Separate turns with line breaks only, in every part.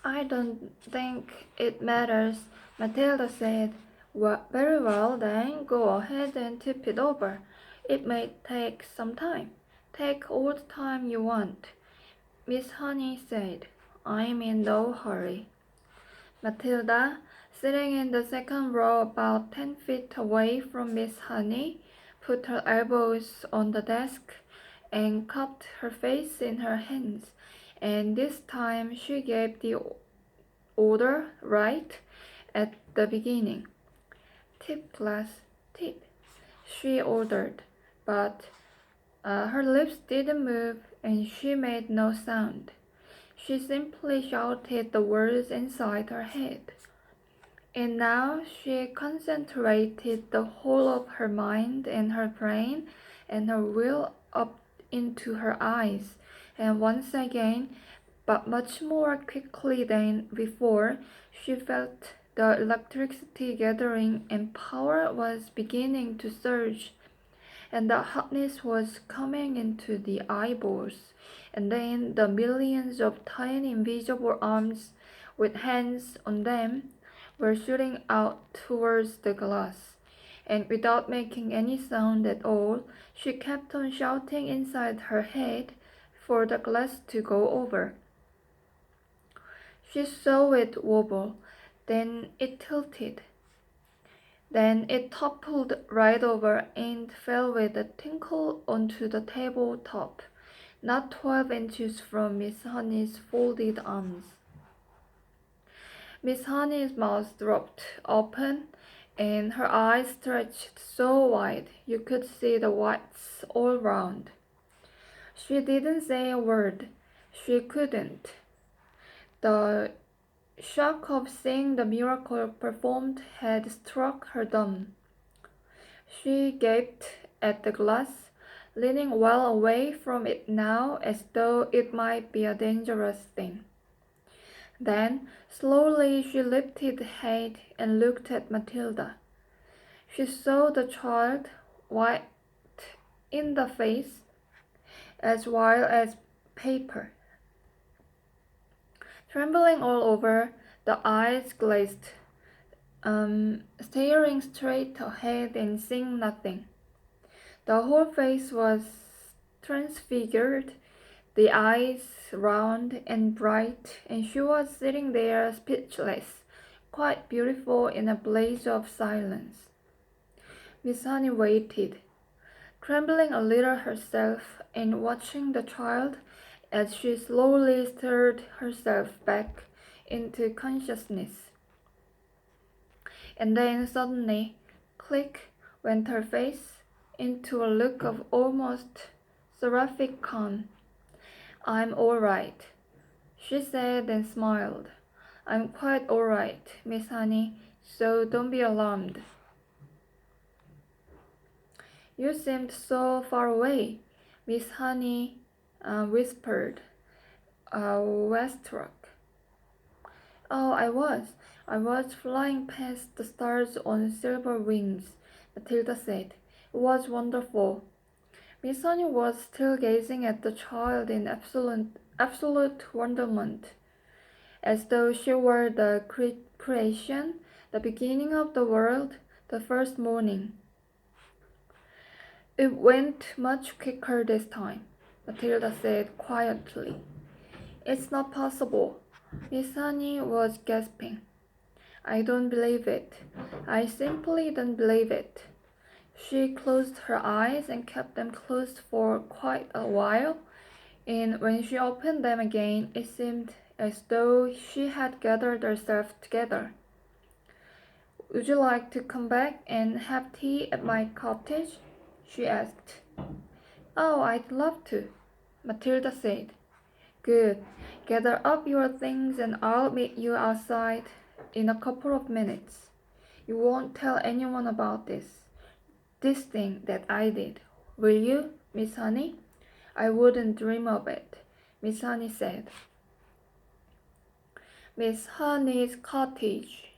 I don't think it matters, Matilda said. Well, very well then, go ahead and tip it over. It may take some time. Take all the time you want, Miss Honey said. I'm in no hurry. Matilda, sitting in the second row about 10 feet away from Miss Honey, put her elbows on the desk and cupped her face in her hands, and this time she gave the order right at the beginning. Tip glass, tip, she ordered, but her lips didn't move and she made no sound. She simply shouted the words inside her head. And now she concentrated the whole of her mind and her brain and her will up into her eyes, and once again, but much more quickly than before, she felt the electricity gathering and power was beginning to surge, and the hotness was coming into the eyeballs, and then the millions of tiny invisible arms with hands on them were shooting out towards the glass, and without making any sound at all, she kept on shouting inside her head for the glass to go over. She saw it wobble, then it tilted. Then it toppled right over and fell with a tinkle onto the table top, not 12 inches from Miss Honey's folded arms. Miss Honey's mouth dropped open, and her eyes stretched so wide you could see the whites all round. She didn't say a word. She couldn't. The shock of seeing the miracle performed had struck her dumb. She gaped at the glass, leaning well away from it now as though it might be a dangerous thing. Then, slowly she lifted her head and looked at Matilda. She saw the child, white in the face, as white as paper. Trembling all over, the eyes glazed, staring straight ahead and seeing nothing. The whole face was transfigured, the eyes round and bright, and she was sitting there speechless, quite beautiful in a blaze of silence. Miss Honey waited, trembling a little herself and watching the child as she slowly stirred herself back into consciousness. And then suddenly, click, went her face into a look of almost seraphic calm. I'm all right, she said and smiled. I'm quite all right, Miss Honey, so don't be alarmed. You seemed so far away, Miss Honey whispered, awestruck. Oh, I was flying past the stars on silver wings, Matilda said. It was wonderful. Miss Honey was still gazing at the child in absolute wonderment, as though she were the creation, the beginning of the world, the first morning. It went much quicker this time, Matilda said quietly. It's not possible. Miss Honey was gasping. I don't believe it. I simply don't believe it. She closed her eyes and kept them closed for quite a while, and when she opened them again, it seemed as though she had gathered herself together. Would you like to come back and have tea at my cottage? She asked. Oh, I'd love to, Matilda said. Good. Gather up your things and I'll meet you outside in a couple of minutes. You won't tell anyone about this thing that I did, will you, Miss Honey? I wouldn't dream of it, Miss Honey said. Miss Honey's cottage.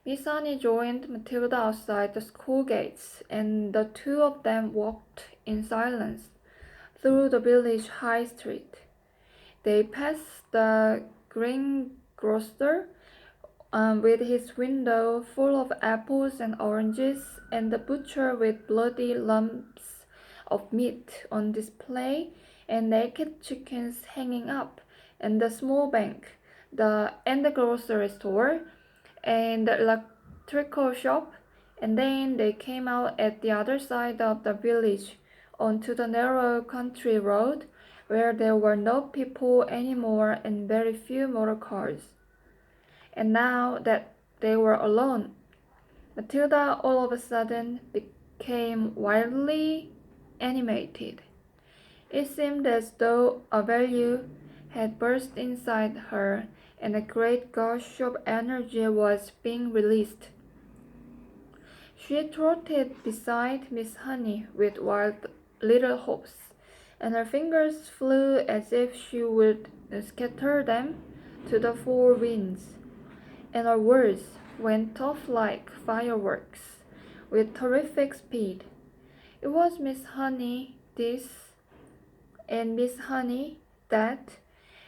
Miss Honey joined Matilda outside the school gates, and the two of them walked in silence through the village high street. They passed the greengrocer with his window full of apples and oranges, and the butcher with bloody lumps of meat on display, and naked chickens hanging up, and the small bank, the grocery store, and the electrical shop, and then they came out at the other side of the village onto the narrow country road where there were no people anymore and very few motor cars. And now that they were alone, Matilda all of a sudden became wildly animated. It seemed as though a value had burst inside her and a great gush of energy was being released. She trotted beside Miss Honey with wild little hopes, and her fingers flew as if she would scatter them to the four winds, and her words went off like fireworks with terrific speed. It was Miss Honey this, and Miss Honey that,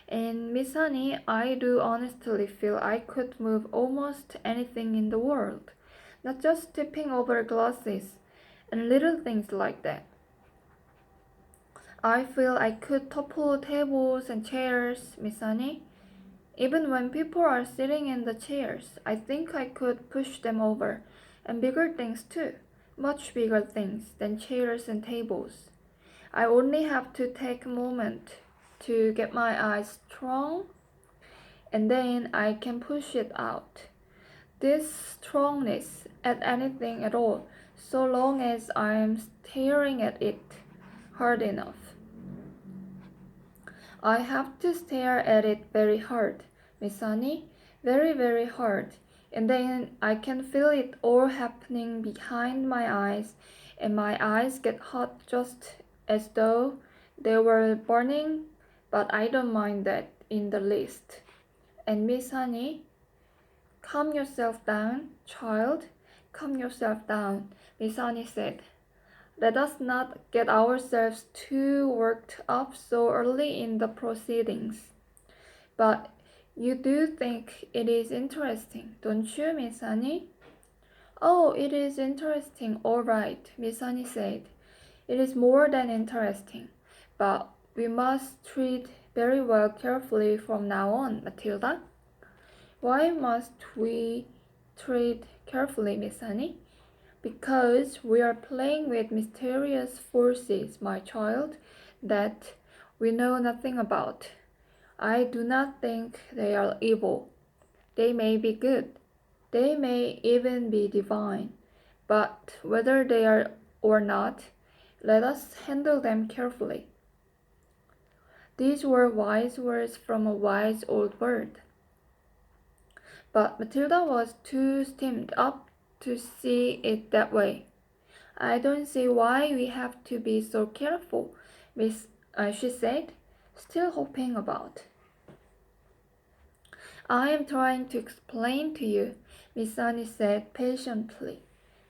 and Miss Honey, I do honestly feel I could move almost anything in the world, not just tipping over glasses and little things like that. I feel I could topple tables and chairs, Miss Honey. Even when people are sitting in the chairs, I think I could push them over, and bigger things too, much bigger things than chairs and tables. I only have to take a moment to get my eyes strong, and then I can push it out. This strongness at anything at all, so long as I'm staring at it hard enough. I have to stare at it very hard, Miss Honey, very, very hard, and then I can feel it all happening behind my eyes, and my eyes get hot just as though they were burning, but I don't mind that in the least. And Miss Honey, calm yourself down, child, calm yourself down, Miss Honey said. Let us not get ourselves too worked up so early in the proceedings. But you do think it is interesting, don't you, Miss Honey? Oh, it is interesting, all right, Miss Honey said. It is more than interesting, but we must treat very well carefully from now on, Matilda. Why must we treat carefully, Miss Honey? Because we are playing with mysterious forces, my child, that we know nothing about. I do not think they are evil. They may be good. They may even be divine. But whether they are or not, let us handle them carefully. These were wise words from a wise old bird. But Matilda was too steamed up to see it that way. I don't see why we have to be so careful, she said, still hopping about. I am trying to explain to you, Miss Honey said patiently,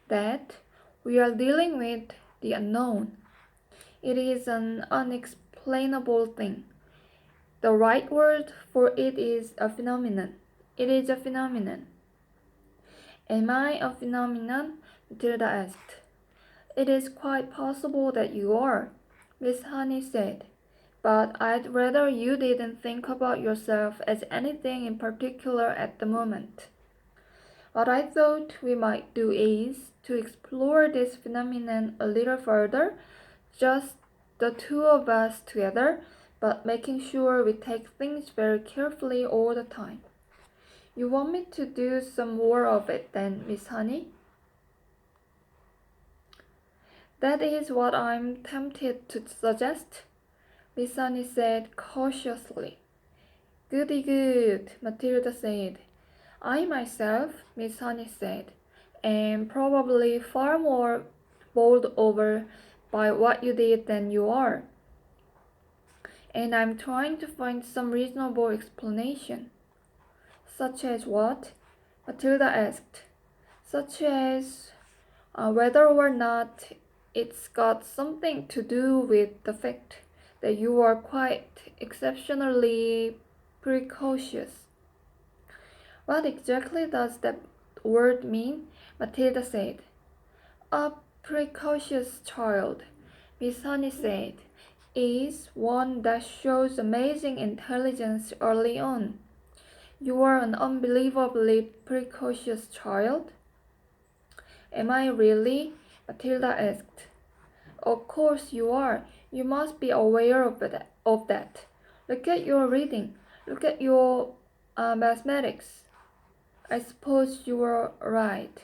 that we are dealing with the unknown. It is an unexplainable thing. The right word for it is a phenomenon. It is a phenomenon. Am I a phenomenon? Matilda asked. It is quite possible that you are, Miss Honey said, but I'd rather you didn't think about yourself as anything in particular at the moment. What I thought we might do is to explore this phenomenon a little further, just the two of us together, but making sure we take things very carefully all the time. You want me to do some more of it then, Miss Honey? That is what I'm tempted to suggest, Miss Honey said cautiously. Goody good, Matilda said. I myself, Miss Honey said, am probably far more bowled over by what you did than you are. And I'm trying to find some reasonable explanation. Such as what? Matilda asked. Such as whether or not it's got something to do with the fact that you are quite exceptionally precocious. What exactly does that word mean? Matilda said. A precocious child, Miss Honey said, is one that shows amazing intelligence early on. You are an unbelievably precocious child? Am I really? Matilda asked. Of course you are. You must be aware of that. Look at your reading. Look at your mathematics. I suppose you are right,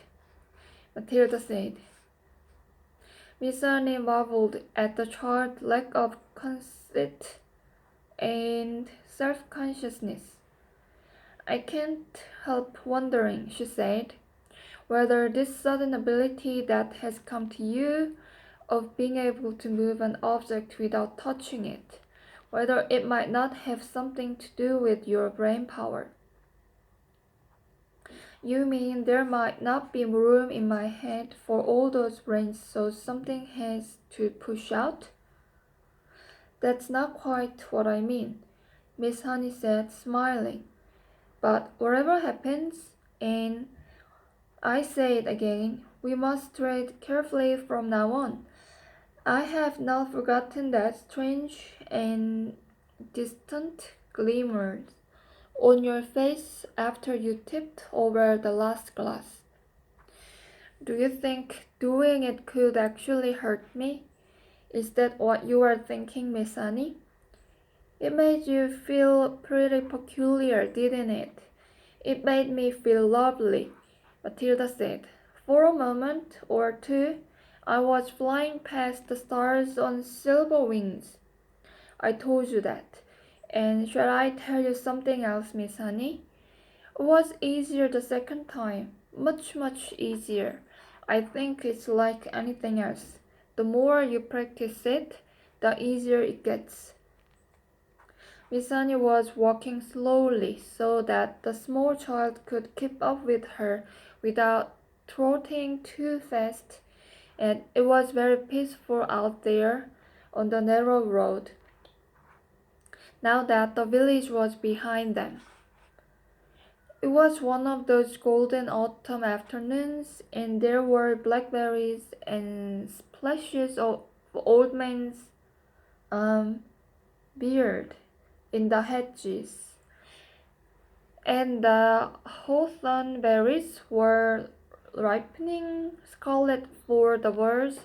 Matilda said. Miss Annie marveled at the child's lack of conceit and self-consciousness. I can't help wondering, she said, whether this sudden ability that has come to you of being able to move an object without touching it, whether it might not have something to do with your brain power. You mean there might not be room in my head for all those brains, so something has to push out? That's not quite what I mean, Miss Honey said, smiling. But whatever happens, and I say it again, we must tread carefully from now on. I have not forgotten that strange and distant glimmer on your face after you tipped over the last glass. Do you think doing it could actually hurt me? Is that what you are thinking, Miss Annie? It made you feel pretty peculiar, didn't it? It made me feel lovely, Matilda said. For a moment or two, I was flying past the stars on silver wings. I told you that. And shall I tell you something else, Miss Honey? It was easier the second time. Much easier. I think it's like anything else. The more you practice it, the easier it gets. Miss Annie was walking slowly so that the small child could keep up with her without trotting too fast, and it was very peaceful out there on the narrow road, now that the village was behind them. It was one of those golden autumn afternoons, and there were blackberries and splashes of old man's beard in the hedges, and the hawthorn berries were ripening scarlet for the birds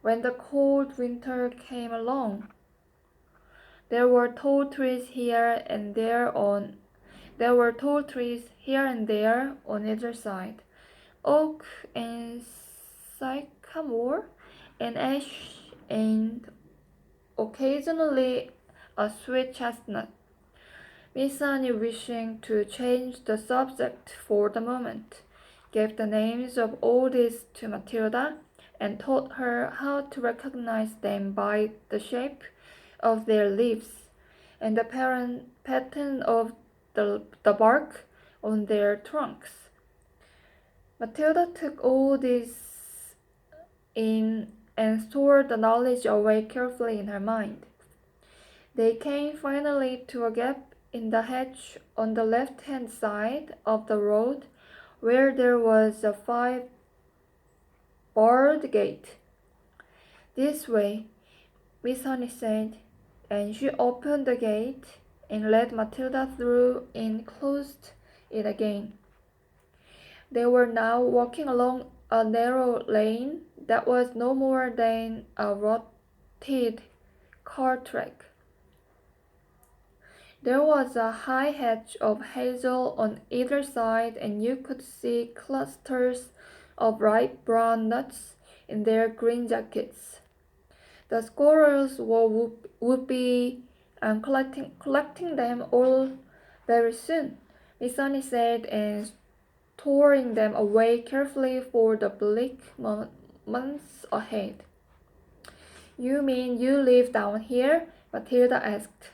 when the cold winter came along. There were tall trees here and there on either side, oak and sycamore and ash and occasionally a sweet chestnut. Miss Annie, wishing to change the subject for the moment, gave the names of all these to Matilda and taught her how to recognize them by the shape of their leaves and the pattern of the bark on their trunks. Matilda took all this in and stored the knowledge away carefully in her mind. They came finally to a gap in the hedge on the left-hand side of the road where there was a 5-barred gate. This way, Miss Honey said, and she opened the gate and let Matilda through and closed it again. They were now walking along a narrow lane that was no more than a rutted car track. There was a high hedge of hazel on either side, and you could see clusters of ripe brown nuts in their green jackets. The squirrels would be collecting them all very soon, Miss Sunny said, and storing them away carefully for the bleak months ahead. You mean you live down here? Matilda asked.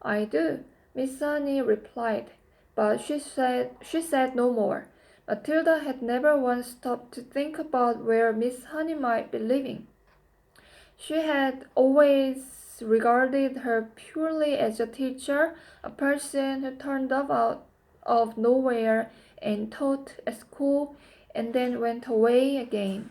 I do, Miss Sunny replied, but she said no more. Matilda had never once stopped to think about where Miss Honey might be living. She had always regarded her purely as a teacher, a person who turned up out of nowhere and taught at school and then went away again.